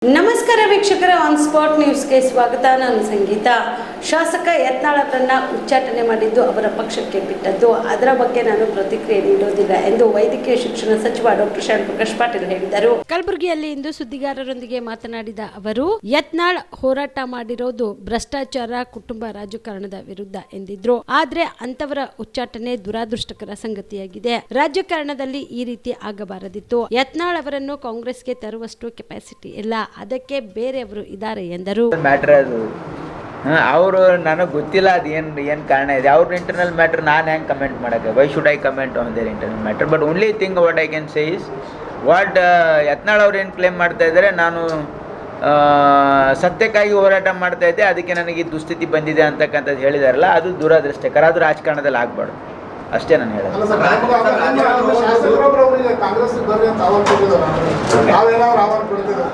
ನಮಸ್ಕಾರ ವೀಕ್ಷಕರ, on spot ನ್ಯೂಸ್ಗೆ ಸ್ವಾಗತ. ನಾನು ಸಂಗೀತ. ಶಾಸಕ ಯತ್ನಾಳ್ ಅವರನ್ನ ಉಚ್ಚಾಟನೆ ಮಾಡಿದ್ದು ಅವರ ಪಕ್ಷಕ್ಕೆ ಬಿಟ್ಟದ್ದು. ಅದರ ಬಗ್ಗೆ ನಾನು ಪ್ರತಿಕ್ರಿಯೆ ನೀಡೋದಿಲ್ಲ ಎಂದು ವೈದ್ಯಕೀಯ ಶಿಕ್ಷಣ ಸಚಿವ ಡಾಕ್ಟರ್ ಶ್ಯಾಮಪ್ರಕಾಶ್ ಪಾಟೀಲ್ ಹೇಳಿದರು. ಕಲಬುರಗಿಯಲ್ಲಿ ಇಂದು ಸುದ್ದಿಗಾರರೊಂದಿಗೆ ಮಾತನಾಡಿದ ಅವರು, ಯತ್ನಾಳ್ ಹೋರಾಟ ಮಾಡಿರೋದು ಭ್ರಷ್ಟಾಚಾರ, ಕುಟುಂಬ ರಾಜಕಾರಣದ ವಿರುದ್ಧ ಎಂದಿದ್ರು. ಆದ್ರೆ ಅಂತವರ ಉಚ್ಚಾಟನೆ ದುರಾದೃಷ್ಟಕರ ಸಂಗತಿಯಾಗಿದೆ. ರಾಜಕಾರಣದಲ್ಲಿ ಈ ರೀತಿ ಆಗಬಾರದಿತ್ತು. ಯತ್ನಾಳ್ ಅವರನ್ನು ಕಾಂಗ್ರೆಸ್ಗೆ ತರುವಷ್ಟು ಕೆಪಾಸಿಟಿ ಇಲ್ಲ, ಅದಕ್ಕೆ ಬೇರೆಯವರು ಇದ್ದಾರೆ ಎಂದರು. ಮ್ಯಾಟ್ರ್ ಅದು ಅವರು ನನಗೆ ಗೊತ್ತಿಲ್ಲ ಅದು ಏನು ಕಾರಣ ಇದೆ. ಅವ್ರ ಇಂಟರ್ನಲ್ ಮ್ಯಾಟ್ರ್ ನಾನು ಹೆಂಗೆ ಕಮೆಂಟ್ ಮಾಡೋಕ್ಕೆ? Why should I comment on there internal matter? But only thing what I can say is what Yatnal ಅವ್ರು ಏನು ಕ್ಲೇಮ್ ಮಾಡ್ತಾ ಇದ್ದಾರೆ, ನಾನು ಸತ್ಯಕ್ಕಾಗಿ ಹೋರಾಟ ಮಾಡ್ತಾ ಇದ್ದೆ, ಅದಕ್ಕೆ ನನಗೆ ಈ ದುಸ್ಥಿತಿ ಬಂದಿದೆ ಅಂತಕ್ಕಂಥದ್ದು ಹೇಳಿದಾರಲ್ಲ, ಅದು ದುರಾದೃಷ್ಟಕರ. ಅದು ರಾಜಕಾರಣದಲ್ಲಿ ಆಗಬಾರ್ದು, ಅಷ್ಟೇ ನಾನು ಹೇಳೋದು.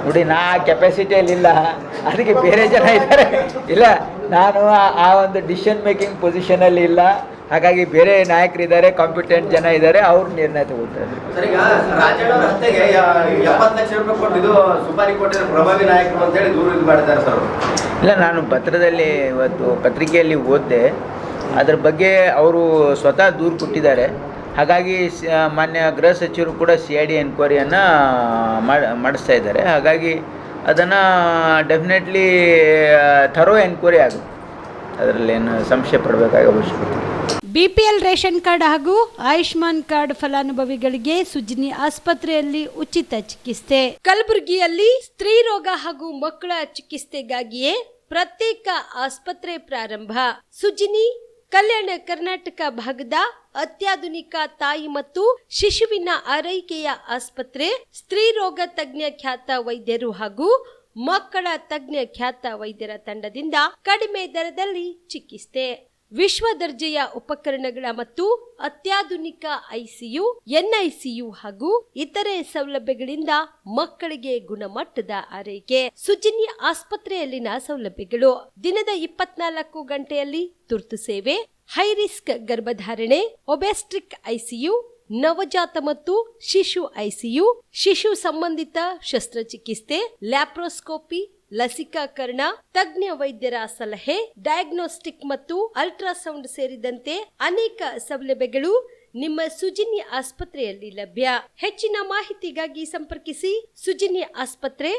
ನೋಡಿ, ನಾ ಕೆಪಾಸಿಟಿಯಲ್ಲಿ ಇಲ್ಲ, ಅದಕ್ಕೆ ಬೇರೆ ಜನ ಇದ್ದಾರೆ. ಇಲ್ಲ, ನಾನು ಆ ಒಂದು ಡಿಸಿಷನ್ ಮೇಕಿಂಗ್ ಪೊಸಿಷನಲ್ಲಿ ಇಲ್ಲ. ಹಾಗಾಗಿ ಬೇರೆ ನಾಯಕರಿದ್ದಾರೆ, ಕಾಂಪಿಟೆಂಟ್ ಜನ ಇದ್ದಾರೆ, ಅವ್ರು ನಿರ್ಣಯ ತಗೋತಾರೆ. ಇಲ್ಲ, ನಾನು ಪತ್ರದಲ್ಲಿ ಇವತ್ತು ಪತ್ರಿಕೆಯಲ್ಲಿ ಓದಿದೆ, ಅದ್ರ ಬಗ್ಗೆ ಅವರು ಸ್ವತಃ ದೂರು ಕೊಟ್ಟಿದ್ದಾರೆ. ಹಾಗಾಗಿ ಮಾನ್ಯ ಗೃಹ ಸಚಿವರು ಕೂಡ CID ಎನ್ಕ್ವೈರಿಯನ್ನು ಮಾಡಿಸ್ತಾ ಇದ್ದಾರೆ. ಹಾಗಾಗಿ ಅದನ್ನು ಡೆಫಿನೆಟ್ಲಿ ಥರೋ ಎನ್ಕ್ವೈರಿ ಆಗುತ್ತೆ, ಅದರಲ್ಲೇನು ಸಂಶಯ ಪಡಬೇಕಾದ ಅವಶ್ಯಕತೆ. BPL ರೇಷನ್ ಕಾರ್ಡ್ ಹಾಗೂ ಆಯುಷ್ಮಾನ್ ಕಾರ್ಡ್ ಫಲಾನುಭವಿಗಳಿಗೆ ಸುಜಿನಿ ಆಸ್ಪತ್ರೆಯಲ್ಲಿ ಉಚಿತ ಚಿಕಿತ್ಸೆ. ಕಲಬುರಗಿಯಲ್ಲಿ ಸ್ತ್ರೀ ರೋಗ ಹಾಗೂ ಮಕ್ಕಳ ಚಿಕಿತ್ಸೆಗಾಗಿಯೇ ಪ್ರತ್ಯೇಕ ಆಸ್ಪತ್ರೆ ಪ್ರಾರಂಭ. ಸುಜಿನಿ ಕಲ್ಯಾಣ ಕರ್ನಾಟಕ ಭಾಗದ ಅತ್ಯಾಧುನಿಕ ತಾಯಿ ಮತ್ತು ಶಿಶುವಿನ ಆರೈಕೆಯ ಆಸ್ಪತ್ರೆ. ಸ್ತ್ರೀ ರೋಗ ತಜ್ಞ ಖ್ಯಾತ ವೈದ್ಯರು ಹಾಗೂ ಮಕ್ಕಳ ತಜ್ಞ ಖ್ಯಾತ ವೈದ್ಯರ ತಂಡದಿಂದ ಕಡಿಮೆ ದರದಲ್ಲಿ ಚಿಕಿತ್ಸೆ, ವಿಶ್ವ ದರ್ಜೆಯ ಉಪಕರಣಗಳ ಮತ್ತು ಅತ್ಯಾಧುನಿಕ ICU, NICU ಹಾಗೂ ಇತರೆ ಸೌಲಭ್ಯಗಳಿಂದ ಮಕ್ಕಳಿಗೆ ಗುಣಮಟ್ಟದ ಆರೈಕೆ. ಸುಜಿನಿ ಆಸ್ಪತ್ರೆಯಲ್ಲಿನ ಸೌಲಭ್ಯಗಳು: ದಿನದ 24 ಗಂಟೆಯಲ್ಲಿ ತುರ್ತು ಸೇವೆ, ಹೈ ರಿಸ್ಕ್ ಗರ್ಭಧಾರಣೆ, ಒಬೆಸ್ಟ್ರಿಕ್ ICU, ನವಜಾತ ಮತ್ತು ಶಿಶು ICU, ಶಿಶು ಸಂಬಂಧಿತ ಶಸ್ತ್ರಚಿಕಿತ್ಸೆ, ಲ್ಯಾಪ್ರೋಸ್ಕೋಪಿ, ಲಸಿಕಾಕರಣ, ತಜ್ಞ ವೈದ್ಯರ ಸಲಹೆ, ಡಯಾಗ್ನೋಸ್ಟಿಕ್ ಮತ್ತು ಅಲ್ಟ್ರಾಸೌಂಡ್ ಸೇರಿದಂತೆ ಅನೇಕ ಸೌಲಭ್ಯಗಳು ನಿಮ್ಮ ಸುಜಿನಿ ಆಸ್ಪತ್ರೆಯಲ್ಲಿ ಲಭ್ಯ. ಹೆಚ್ಚಿನ ಮಾಹಿತಿಗಾಗಿ ಸಂಪರ್ಕಿಸಿ ಸುಜಿನಿ ಆಸ್ಪತ್ರೆ,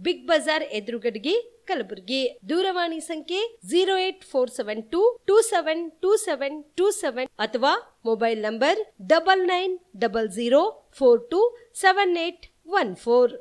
ಬಿಗ್ ಬಜಾರ್ ಎದುರುಗಡೆಗೆ, ಕಲಬುರಗಿ. ದೂರವಾಣಿ ಸಂಖ್ಯೆ 08472727227 ಅಥವಾ ಮೊಬೈಲ್ ನಂಬರ್ 9900427814.